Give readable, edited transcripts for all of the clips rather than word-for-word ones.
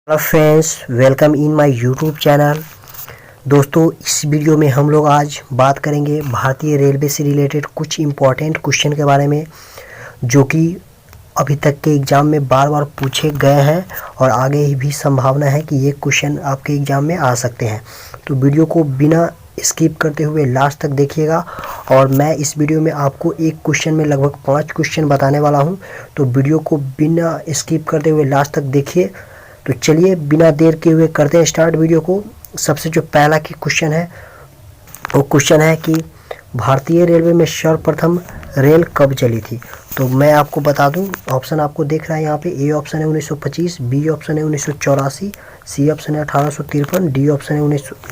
Hello friends, welcome in my YouTube channel. दोस्तों, इस video में हम लोग आज बात करेंगे भारतीय रेलवे से रिलेटेड कुछ इम्पॉर्टेंट क्वेश्चन के बारे में, जो कि अभी तक के एग्ज़ाम में बार बार पूछे गए हैं और आगे भी संभावना है कि ये क्वेश्चन आपके एग्ज़ाम में आ सकते हैं। तो वीडियो को बिना स्किप करते हुए लास्ट तक देखिएगा। और मैं इस वीडियो में आपको एक क्वेश्चन में लगभग 5 क्वेश्चन बताने वाला हूँ, तो वीडियो को बिना स्किप करते हुए लास्ट तक देखिए। तो चलिए बिना देर के हुए करते हैं स्टार्ट वीडियो को। सबसे जो पहला की क्वेश्चन है वो क्वेश्चन है कि भारतीय रेलवे में सर्वप्रथम रेल कब चली थी। तो मैं आपको बता दूं, ऑप्शन आपको देख रहा है यहाँ पे। ए ऑप्शन है 1925, बी ऑप्शन है 1984, सी ऑप्शन है 1853, डी ऑप्शन है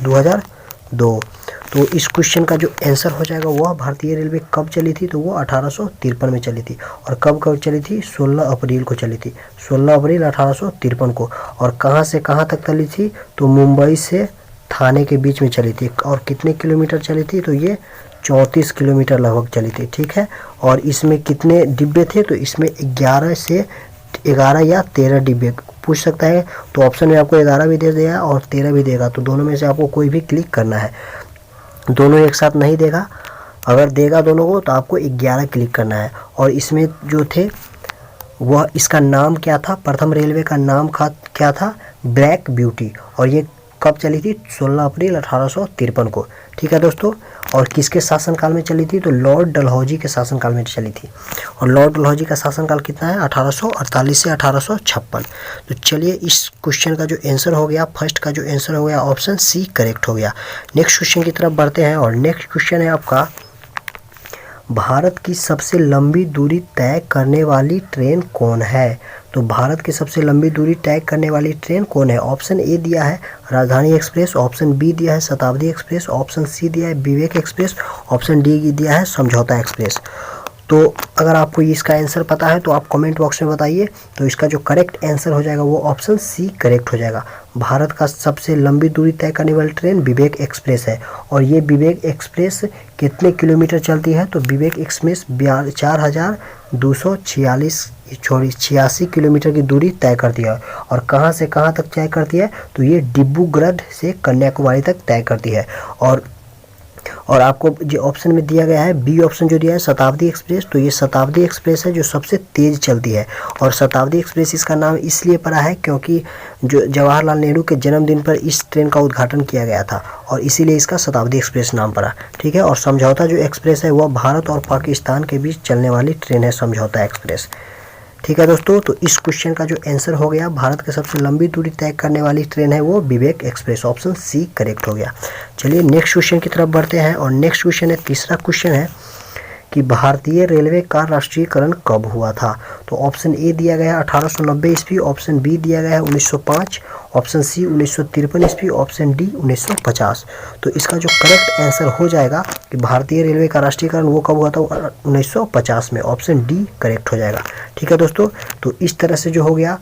2002। तो इस क्वेश्चन का जो आंसर हो जाएगा वह भारतीय रेलवे कब चली थी, तो वो 1853 में चली थी। और कब चली थी? 16 अप्रैल को चली थी, 16 अप्रैल 1853 को। और कहाँ से कहाँ तक चली थी? तो मुंबई से थाने के बीच में चली थी। और कितने किलोमीटर चली थी? तो ये 34 किलोमीटर लगभग चली थी। ठीक है। और इसमें कितने डिब्बे थे? तो इसमें 11 या 13 डिब्बे पूछ सकता है। तो ऑप्शन में आपको 11 भी दे देगा और 13 भी देगा, तो दोनों में से आपको कोई भी क्लिक करना है। दोनों एक साथ नहीं देगा, अगर देगा दोनों को तो आपको 11 क्लिक करना है। और इसमें जो थे वह, इसका नाम क्या था? प्रथम रेलवे का नाम क्या था? Black beauty. और ये कब चली थी? 16 अप्रैल 1853 को। ठीक है दोस्तों। और किसके शासनकाल में चली थी? तो लॉर्ड डलहौजी के शासनकाल में चली थी। और लॉर्ड डलहौजी का शासनकाल कितना है? 1848 से 1856। तो चलिए इस क्वेश्चन का जो आंसर हो गया, फर्स्ट का जो आंसर हो गया ऑप्शन सी करेक्ट हो गया। नेक्स्ट क्वेश्चन की तरफ बढ़ते हैं। और नेक्स्ट क्वेश्चन है आपका, भारत की सबसे लंबी दूरी तय करने वाली ट्रेन कौन है। तो भारत की सबसे लंबी दूरी तय करने वाली ट्रेन कौन है? ऑप्शन ए दिया है राजधानी एक्सप्रेस, ऑप्शन बी दिया है शताब्दी एक्सप्रेस, ऑप्शन सी दिया है विवेक एक्सप्रेस, ऑप्शन डी दिया है समझौता एक्सप्रेस। तो अगर आपको इसका आंसर पता है तो आप कमेंट बॉक्स में बताइए। तो इसका जो करेक्ट आंसर हो जाएगा वो ऑप्शन सी करेक्ट हो जाएगा। भारत का सबसे लंबी दूरी तय करने वाली ट्रेन विवेक एक्सप्रेस है। और ये विवेक एक्सप्रेस कितने किलोमीटर चलती है? तो विवेक एक्सप्रेस 4286 किलोमीटर की दूरी तय करती है। और कहाँ से कहाँ तक तय करती है? तो ये डिब्रूगढ़ से कन्याकुमारी तक तय करती है। और आपको जो ऑप्शन में दिया गया है, बी ऑप्शन जो दिया है शताब्दी एक्सप्रेस, तो ये शताब्दी एक्सप्रेस है जो सबसे तेज़ चलती है। और शताब्दी एक्सप्रेस इसका नाम इसलिए पड़ा है क्योंकि जो जवाहरलाल नेहरू के जन्मदिन पर इस ट्रेन का उद्घाटन किया गया था, और इसीलिए इसका शताब्दी एक्सप्रेस नाम पड़ा। ठीक है। और समझौता जो एक्सप्रेस है वह भारत और पाकिस्तान के बीच चलने वाली ट्रेन है, समझौता एक्सप्रेस। ठीक है दोस्तों। तो इस क्वेश्चन का जो आंसर हो गया, भारत की सबसे लंबी दूरी तय करने वाली ट्रेन है वो विवेक एक्सप्रेस, ऑप्शन सी करेक्ट हो गया। चलिए नेक्स्ट क्वेश्चन की तरफ बढ़ते हैं। और नेक्स्ट क्वेश्चन है, तीसरा क्वेश्चन है कि भारतीय रेलवे का राष्ट्रीयकरण कब हुआ था। तो ऑप्शन ए दिया गया है 1890 ईस्वी, ऑप्शन बी दिया गया है 1905, ऑप्शन सी 1953 ईस्वी, ऑप्शन डी 1950। तो इसका जो करेक्ट आंसर हो जाएगा कि भारतीय रेलवे का राष्ट्रीयकरण वो कब हुआ था? 1950 में, ऑप्शन डी करेक्ट हो जाएगा। ठीक है दोस्तों। तो इस तरह से जो हो गया,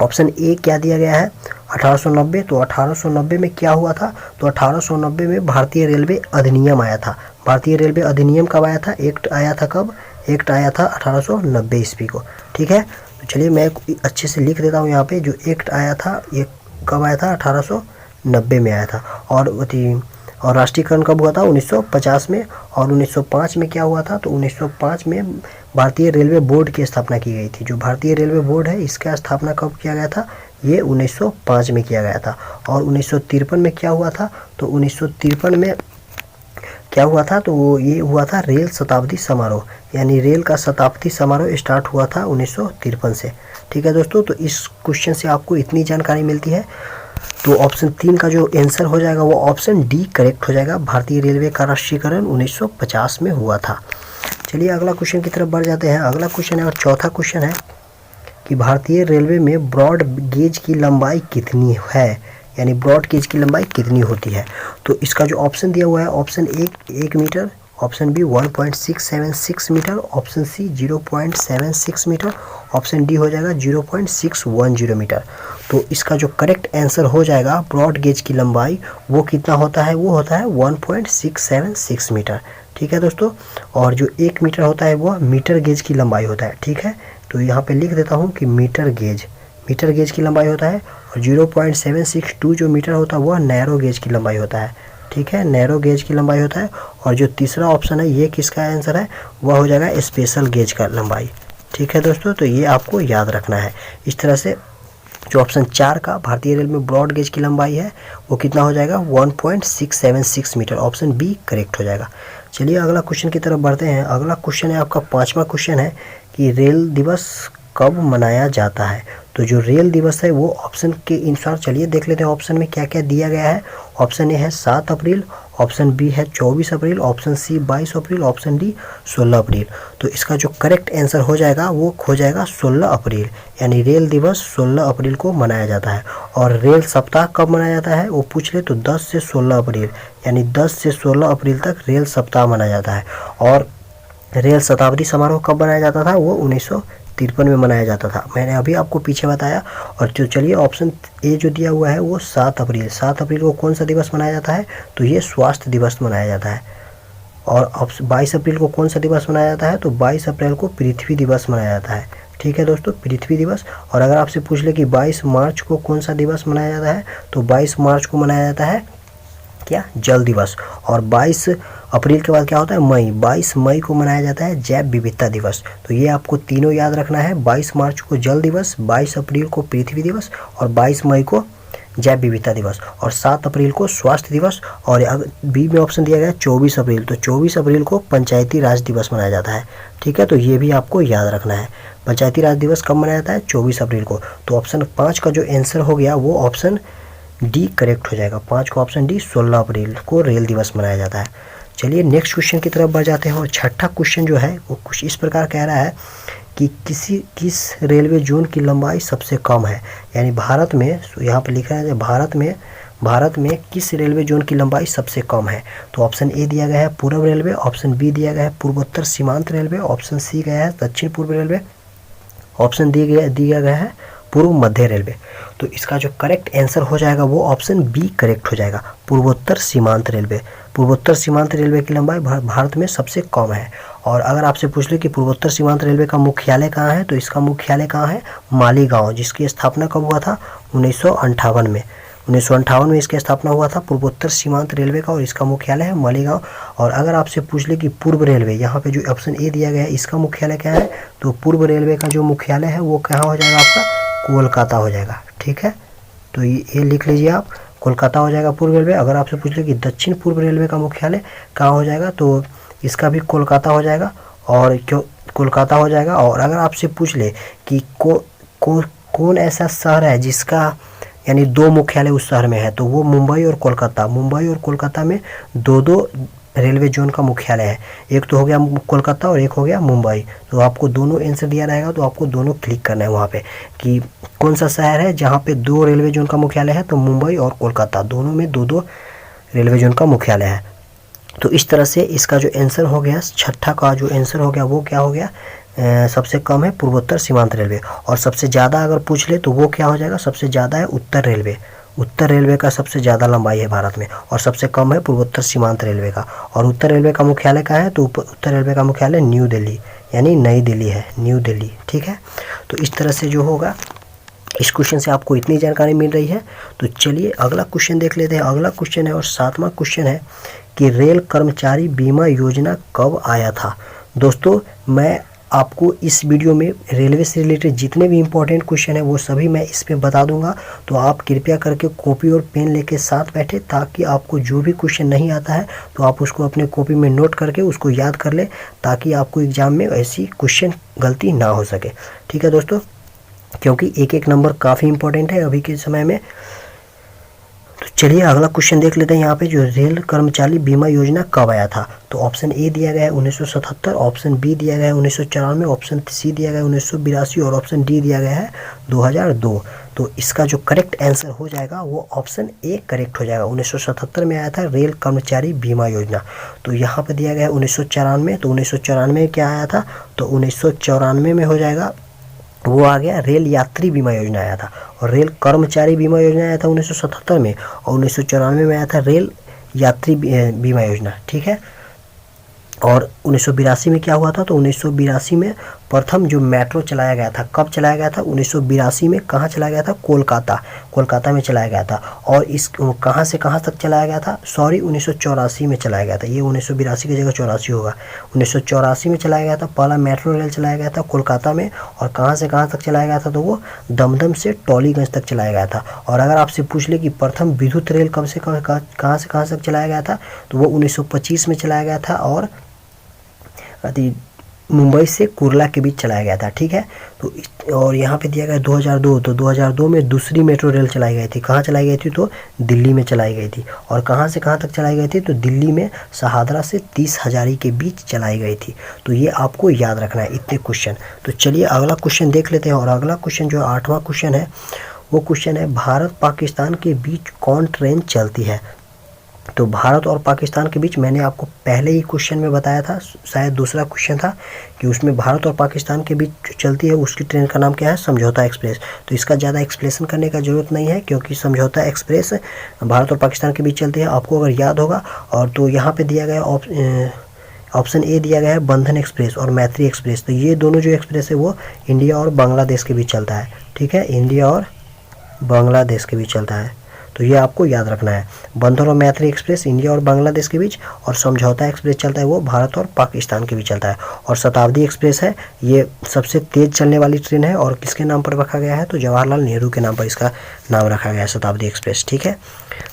ऑप्शन ए क्या दिया गया है? 1890। तो 1890 में क्या हुआ था? तो 1890 में भारतीय रेलवे अधिनियम आया था। भारतीय रेलवे अधिनियम कब आया था? एक्ट आया था कब? एक्ट आया था 1890 ईस्वी को। ठीक है। तो चलिए मैं अच्छे से लिख देता हूँ यहाँ पे, जो एक्ट आया था ये कब आया था? 1890 में आया था। और राष्ट्रीयकरण कब हुआ था? 1950 में। और 1905 में क्या हुआ था? तो 1905 में भारतीय रेलवे बोर्ड की स्थापना की गई थी। जो भारतीय रेलवे बोर्ड है इसका स्थापना कब किया गया था? ये 1905 में किया गया था। और 1953 में क्या हुआ था? तो 1953 में क्या हुआ था? तो वो ये हुआ था रेल शताब्दी समारोह, यानी रेल का शताब्दी समारोह स्टार्ट हुआ था 1953 से। ठीक है दोस्तों। तो इस क्वेश्चन से आपको इतनी जानकारी मिलती है। तो ऑप्शन 3 का जो आंसर हो जाएगा वो ऑप्शन डी करेक्ट हो जाएगा। भारतीय रेलवे का राष्ट्रीयकरण 1950 में हुआ था। चलिए अगला क्वेश्चन की तरफ बढ़ जाते हैं। अगला क्वेश्चन है और चौथा क्वेश्चन है कि भारतीय रेलवे में ब्रॉड गेज की लंबाई कितनी है, यानी ब्रॉड गेज की लंबाई कितनी होती है। तो इसका जो ऑप्शन दिया हुआ है, option A 1 metre, option B 1.676 metre, option C 0.76 metre, option D हो जाएगा 0.610 मीटर। तो इसका जो करेक्ट आंसर हो जाएगा, ब्रॉड गेज की लंबाई वो कितना होता है? वो होता है 1.676 मीटर। ठीक है दोस्तों। और जो 1 मीटर होता है वो मीटर गेज की लंबाई होता है। ठीक है। तो यहाँ पे लिख देता हूँ कि मीटर गेज, मीटर गेज की लंबाई होता है, और 0.762 जो मीटर होता है वह नैरो गेज की लंबाई होता है। ठीक है, नैरो गेज की लंबाई होता है। और जो तीसरा ऑप्शन है ये किसका आंसर है, वह हो जाएगा स्पेशल गेज का लंबाई। ठीक है दोस्तों, तो ये आपको याद रखना है। इस तरह से जो ऑप्शन 4 का भारतीय रेल में ब्रॉड गेज की लंबाई है वो कितना हो जाएगा, 1.676 मीटर। ऑप्शन बी करेक्ट हो जाएगा। चलिए अगला क्वेश्चन की तरफ बढ़ते हैं। अगला क्वेश्चन है आपका 5वां क्वेश्चन है कि रेल दिवस कब मनाया जाता है। तो जो रेल दिवस है वो ऑप्शन के अनुसार चलिए देख लेते हैं ऑप्शन में क्या क्या दिया गया है। ऑप्शन ए है 7 अप्रैल, ऑप्शन बी है 24 अप्रैल, ऑप्शन सी 22 अप्रैल, ऑप्शन डी 16 अप्रैल। तो इसका जो करेक्ट आंसर हो जाएगा वो हो जाएगा 16 अप्रैल, यानी रेल दिवस 16 अप्रैल को मनाया जाता है। और रेल सप्ताह कब मनाया जाता है वो पूछ ले तो 10 से 16 अप्रैल, यानी 10 से 16 अप्रैल तक रेल सप्ताह मनाया जाता है। और रेल शताब्दी समारोह कब मनाया जाता था, वो 1953 में मनाया जाता था, मैंने अभी आपको पीछे बताया। और जो चलिए ऑप्शन ए जो दिया हुआ है वो 7 अप्रैल, 7 अप्रैल को कौन सा दिवस मनाया जाता है, तो ये स्वास्थ्य दिवस मनाया जाता है। और 22 अप्रैल को कौन सा दिवस मनाया जाता है, तो 22 अप्रैल को पृथ्वी दिवस मनाया जाता है। ठीक है दोस्तों, पृथ्वी दिवस। और अगर आपसे पूछ ले कि 22 मार्च को कौन सा दिवस मनाया जाता है, तो 22 मार्च को मनाया जाता है क्या, जल दिवस। और 22 अप्रैल के बाद क्या होता है, मई, 22 मई को मनाया जाता है जैव विविधता दिवस। तो ये आपको तीनों याद रखना है, 22 मार्च को जल दिवस, 22 अप्रैल को पृथ्वी दिवस, और 22 मई को जैव विविधता दिवस, और 7 अप्रैल को स्वास्थ्य दिवस। और बी में ऑप्शन दिया गया है 24 अप्रैल, तो 24 अप्रैल को पंचायती राज दिवस मनाया जाता है। ठीक है, तो ये भी आपको याद रखना है। पंचायती राज दिवस कब मनाया जाता है, 24 अप्रैल को। तो ऑप्शन 5 का जो आंसर हो गया वो ऑप्शन डी करेक्ट हो जाएगा। 5 को ऑप्शन डी 16 अप्रैल को रेल दिवस मनाया जाता है। चलिए नेक्स्ट क्वेश्चन की तरफ बढ़ जाते हैं। और छठा क्वेश्चन जो है वो कुछ इस प्रकार कह रहा है कि किस रेलवे जोन की लंबाई सबसे कम है, यानी भारत में, यहाँ पर लिखा है भारत में किस रेलवे जोन की लंबाई सबसे कम है। तो ऑप्शन ए दिया गया है पूर्व रेलवे, ऑप्शन बी दिया गया है पूर्वोत्तर सीमांत रेलवे, ऑप्शन सी गया है दक्षिण पूर्व रेलवे, ऑप्शन दिया गया है पूर्व मध्य रेलवे। तो इसका जो करेक्ट आंसर हो जाएगा वो ऑप्शन बी करेक्ट हो जाएगा, पूर्वोत्तर सीमांत रेलवे। पूर्वोत्तर सीमांत रेलवे की लंबाई भारत में सबसे कम है। और अगर आपसे पूछ ले कि पूर्वोत्तर सीमांत रेलवे का मुख्यालय कहाँ है, तो इसका मुख्यालय कहाँ है, मालीगांव, जिसकी स्थापना कब हुआ था, 1958 में। 1958 में इसकी स्थापना हुआ था पूर्वोत्तर सीमांत रेलवे का, और इसका मुख्यालय है मालीगांव। और अगर आपसे पूछ ले कि पूर्व रेलवे, यहाँ पे जो ऑप्शन ए दिया गया है इसका मुख्यालय क्या है, तो पूर्व रेलवे का जो मुख्यालय है वो कहाँ हो जाएगा आपका, कोलकाता हो जाएगा। ठीक है, तो ये लिख लीजिए आप, कोलकाता हो जाएगा पूर्व रेलवे। अगर आपसे पूछ ले कि दक्षिण पूर्व रेलवे का मुख्यालय कहाँ हो जाएगा, तो इसका भी कोलकाता हो जाएगा। और क्यों कोलकाता हो जाएगा। और अगर आपसे पूछ ले कि कौन ऐसा शहर है जिसका यानी 2 मुख्यालय उस शहर में है, तो वो मुंबई और कोलकाता। मुंबई और कोलकाता में 2 रेलवे जोन का मुख्यालय है, एक तो हो गया कोलकाता और एक हो गया मुंबई। तो आपको दोनों आंसर दिया रहेगा, तो आपको दोनों क्लिक करना है वहाँ पे कि कौन सा शहर है जहाँ पे 2 रेलवे जोन का मुख्यालय है, तो मुंबई और कोलकाता दोनों में 2 रेलवे जोन का मुख्यालय है। तो इस तरह से इसका जो आंसर हो गया, छठा का जो आंसर हो गया वो क्या हो गया, सबसे कम है पूर्वोत्तर सीमांत रेलवे। और सबसे ज़्यादा अगर पूछ ले तो वो क्या हो जाएगा, सबसे ज़्यादा है उत्तर रेलवे। उत्तर रेलवे का सबसे ज़्यादा लंबाई है भारत में, और सबसे कम है पूर्वोत्तर सीमांत रेलवे का। और उत्तर रेलवे का मुख्यालय कहाँ है, तो उत्तर रेलवे का मुख्यालय न्यू दिल्ली, यानी नई दिल्ली है, न्यू दिल्ली। ठीक है, तो इस तरह से जो होगा, इस क्वेश्चन से आपको इतनी जानकारी मिल रही है। तो चलिए अगला क्वेश्चन देख लेते हैं। अगला क्वेश्चन है और 7वां क्वेश्चन है कि रेल कर्मचारी बीमा योजना कब आया था। दोस्तों मैं आपको इस वीडियो में रेलवे से रिलेटेड जितने भी इम्पोर्टेंट क्वेश्चन है वो सभी मैं इसमें बता दूंगा। तो आप कृपया करके कॉपी और पेन लेके साथ बैठे, ताकि आपको जो भी क्वेश्चन नहीं आता है तो आप उसको अपने कॉपी में नोट करके उसको याद कर ले, ताकि आपको एग्जाम में ऐसी क्वेश्चन गलती ना हो सके। ठीक है दोस्तों, क्योंकि एक नंबर काफ़ी इंपॉर्टेंट है अभी के समय में। तो चलिए अगला क्वेश्चन देख लेते हैं। यहाँ पे जो रेल कर्मचारी बीमा योजना कब आया था, तो ऑप्शन ए दिया गया है 1977, ऑप्शन बी दिया गया है 1994, ऑप्शन सी दिया गया है 1982 और ऑप्शन डी दिया गया है 2002। तो इसका जो करेक्ट आंसर हो जाएगा वो ऑप्शन ए करेक्ट हो जाएगा। 1977 में आया था रेल कर्मचारी बीमा योजना। तो यहाँ पे दिया गया है 1994, तो 1994 क्या आया था, तो 1994 में हो जाएगा वो आ गया रेल यात्री बीमा योजना आया था। और रेल कर्मचारी बीमा योजना आया था 1977 में, और 1994 में आया था रेल यात्री बीमा योजना। ठीक है, और 1982 में क्या हुआ था, तो 1982 में प्रथम जो मेट्रो चलाया गया था, कब चलाया गया था? 1982 में। कहाँ चलाया गया था? कोलकाता में चलाया गया था। और इस कहाँ से कहाँ तक चलाया गया था? सॉरी, 1984 में चलाया गया था। ये 1982 की जगह 84 होगा। 1984 में चलाया गया था, पहला मेट्रो रेल चलाया गया था कोलकाता में। और कहाँ से कहाँ तक चलाया गया था? तो वो दमदम से टॉलीगंज तक चलाया गया था। और अगर आपसे पूछ ले कि प्रथम विद्युत रेल कब से कहाँ से कहाँ तक चलाया गया था, तो वो 1925 में चलाया गया था और मुंबई से कुर्ला के बीच चलाया गया था। ठीक है, तो और यहाँ पे दिया गया 2002, तो 2002 में दूसरी मेट्रो रेल चलाई गई थी। कहाँ चलाई गई थी? तो दिल्ली में चलाई गई थी। और कहाँ से कहाँ तक चलाई गई थी? तो दिल्ली में शहादरा से 30 हजारी के बीच चलाई गई थी। तो ये आपको याद रखना है, इतने क्वेश्चन। तो चलिए अगला क्वेश्चन देख लेते हैं। और अगला क्वेश्चन जो 8वां क्वेश्चन है, वो क्वेश्चन है भारत पाकिस्तान के बीच कौन ट्रेन चलती है? तो भारत और पाकिस्तान के बीच मैंने आपको पहले ही क्वेश्चन में बताया था, शायद दूसरा क्वेश्चन था, कि उसमें भारत और पाकिस्तान के बीच जो चलती है उसकी ट्रेन का नाम क्या है? समझौता एक्सप्रेस। तो इसका ज़्यादा एक्सप्लेनेशन करने का ज़रूरत नहीं है, क्योंकि समझौता एक्सप्रेस भारत और पाकिस्तान के बीच चलती है, आपको अगर याद होगा। और तो यहाँ पर दिया गया ऑप्शन ए दिया गया है बंधन एक्सप्रेस और मैत्री एक्सप्रेस। तो ये दोनों जो एक्सप्रेस है वो इंडिया और बांग्लादेश के बीच चलता है। ठीक है, इंडिया और बांग्लादेश के बीच चलता है। तो ये आपको याद रखना है, बंधन और मैत्री एक्सप्रेस इंडिया और बांग्लादेश के बीच, और समझौता एक्सप्रेस चलता है वो भारत और पाकिस्तान के बीच चलता है। और शताब्दी एक्सप्रेस है, ये सबसे तेज़ चलने वाली ट्रेन है। और किसके नाम पर रखा गया है? तो जवाहरलाल नेहरू के नाम पर इसका नाम रखा गया है, शताब्दी एक्सप्रेस। ठीक है,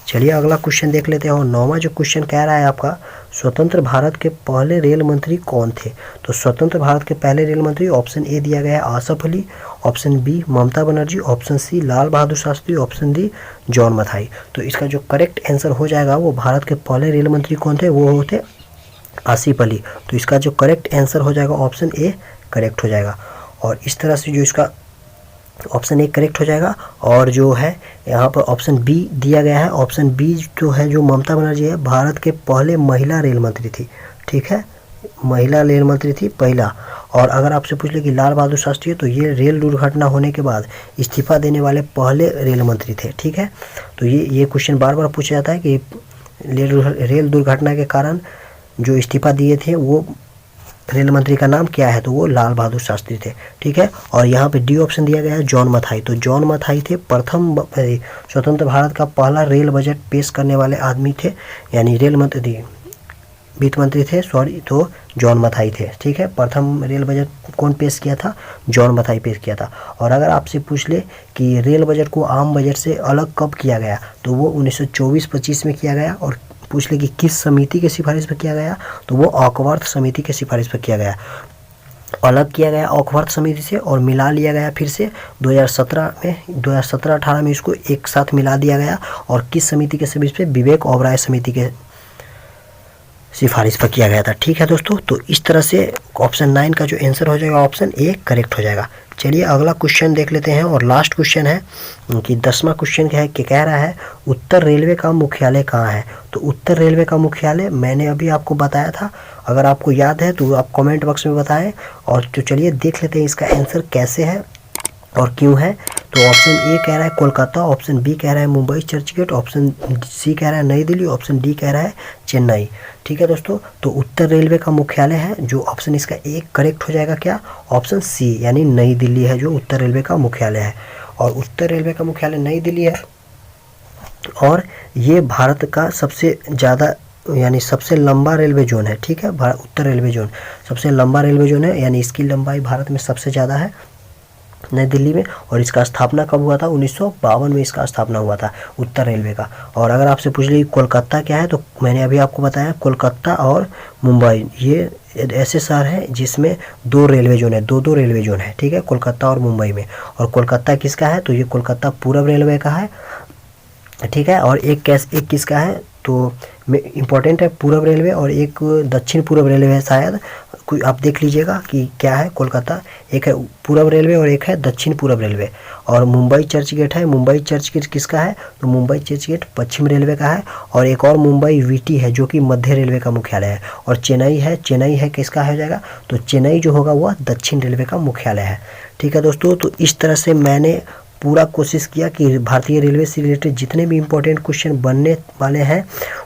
चलिए अगला क्वेश्चन देख लेते हैं। और 9वां जो क्वेश्चन कह रहा है आपका, स्वतंत्र भारत के पहले रेल मंत्री कौन थे? तो स्वतंत्र भारत के पहले रेल मंत्री, ऑप्शन ए दिया गया है Asaf Ali, option B Mamata Banerjee, option C Lal Bahadur Shastri, option D John Mathai. तो इसका जो करेक्ट आंसर हो जाएगा, वो भारत के पहले रेल मंत्री कौन थे? वो होते आसिफ अली। तो इसका जो करेक्ट आंसर हो जाएगा ऑप्शन ए करेक्ट हो जाएगा। और इस तरह से जो इसका ऑप्शन ए करेक्ट हो जाएगा। और जो है यहाँ पर ऑप्शन बी दिया गया है, ऑप्शन बी जो है, जो ममता बनर्जी है, भारत के पहले महिला रेल मंत्री थी। ठीक है, महिला रेल मंत्री थी पहला। और अगर आपसे पूछ ले कि लाल बहादुर शास्त्री है, तो ये रेल दुर्घटना होने के बाद इस्तीफा देने वाले पहले रेल मंत्री थे। ठीक है, तो ये क्वेश्चन बार बार पूछा जाता है कि रेल दुर्घटना के कारण जो इस्तीफा दिए थे वो रेल मंत्री का नाम क्या है? तो वो लाल बहादुर शास्त्री थे। ठीक है, और यहाँ पे डी ऑप्शन दिया गया है जॉन मथाई। तो जॉन मथाई थे प्रथम स्वतंत्र भारत का पहला रेल बजट पेश करने वाले आदमी थे, यानी रेल मंत्री, वित्त मंत्री थे, सॉरी, तो जॉन मथाई थे। ठीक है, प्रथम रेल बजट कौन पेश किया था? जॉन मथाई पेश किया था। और अगर आपसे पूछ ले कि रेल बजट को आम बजट से अलग कब किया गया, तो वो 1924-25 में किया गया। और पूछ ले कि किस समिति के सिफारिश पर किया गया, तो वो ऑकवर्थ समिति के सिफारिश पर किया गया। अलग किया गया ऑकवर्थ समिति से और मिला लिया गया फिर से 2017-18 में इसको एक साथ मिला दिया गया। और किस समिति के सिफारिश पे? विवेक ओबराय समिति के सिफारिश पर किया गया था। ठीक है दोस्तों, तो इस तरह से ऑप्शन 9 का जो आंसर हो जाएगा ऑप्शन ए करेक्ट हो जाएगा। चलिए अगला क्वेश्चन देख लेते हैं। और लास्ट क्वेश्चन है कि 10वां क्वेश्चन क्या है कि कह रहा है उत्तर रेलवे का मुख्यालय कहाँ है? तो उत्तर रेलवे का मुख्यालय मैंने अभी आपको बताया था, अगर आपको याद है तो आप कमेंट बॉक्स में बताएं। और तो चलिए देख लेते हैं इसका आंसर कैसे है और क्यों है। तो ऑप्शन ए कह रहा है कोलकाता, ऑप्शन बी कह रहा है मुंबई चर्चगेट, ऑप्शन सी कह रहा है नई दिल्ली, ऑप्शन डी कह रहा है चेन्नई। ठीक है दोस्तों, तो उत्तर रेलवे का मुख्यालय है, जो ऑप्शन इसका एक करेक्ट हो जाएगा क्या? ऑप्शन सी, यानी नई दिल्ली है जो उत्तर रेलवे का मुख्यालय है। और उत्तर रेलवे का मुख्यालय नई दिल्ली है। और ये भारत का सबसे ज़्यादा यानी सबसे लंबा रेलवे जोन है। ठीक है, उत्तर रेलवे जोन सबसे लंबा रेलवे जोन है, यानी इसकी लंबाई भारत में सबसे ज़्यादा है नई दिल्ली में। और इसका स्थापना कब हुआ था? 1952 में इसका स्थापना हुआ था उत्तर रेलवे का। और अगर आपसे पूछ ली कोलकाता क्या है, तो मैंने अभी आपको बताया कोलकाता और मुंबई ये ऐसे शहर हैं जिसमें दो रेलवे जोन है, दो रेलवे जोन है। ठीक है, कोलकाता और मुंबई में। और कोलकाता किसका है? तो ये कोलकाता पूर्व रेलवे का है। ठीक है, और एक किसका है? तो इम्पोर्टेंट है पूर्व रेलवे, और एक दक्षिण पूर्व रेलवे है शायद, कोई आप देख लीजिएगा कि क्या है। कोलकाता एक है पूर्व रेलवे और एक है दक्षिण पूर्व रेलवे। और मुंबई चर्चगेट है, मुंबई चर्चगेट किसका है? तो मुंबई चर्चगेट पश्चिम रेलवे का है। और एक और मुंबई वीटी है जो कि मध्य रेलवे का मुख्यालय है। और चेन्नई है किसका हो जाएगा? तो चेन्नई जो होगा वह दक्षिण रेलवे का मुख्यालय है। ठीक है दोस्तों, तो इस तरह से मैंने पूरा कोशिश किया कि भारतीय रेलवे से रिलेटेड जितने भी इम्पोर्टेंट क्वेश्चन बनने वाले हैं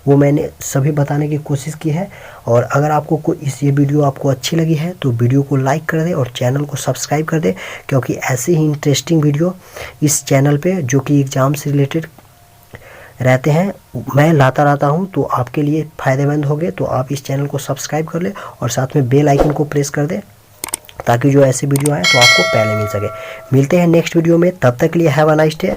वो मैंने सभी बताने की कोशिश की है। और अगर आपको ये वीडियो आपको अच्छी लगी है तो वीडियो को लाइक कर दें और चैनल को सब्सक्राइब कर दें, क्योंकि ऐसे ही इंटरेस्टिंग वीडियो इस चैनल पे जो कि एग्ज़ाम से रिलेटेड रहते हैं मैं लाता रहता हूं, तो आपके लिए फ़ायदेमंद होंगे। तो आप इस चैनल को सब्सक्राइब कर लें और साथ में बेल आइकन को प्रेस कर दें ताकि जो ऐसे वीडियो आए तो आपको पहले मिल सके। मिलते हैं नेक्स्ट वीडियो में, तब तक के लिए हैव अ नाइस डे।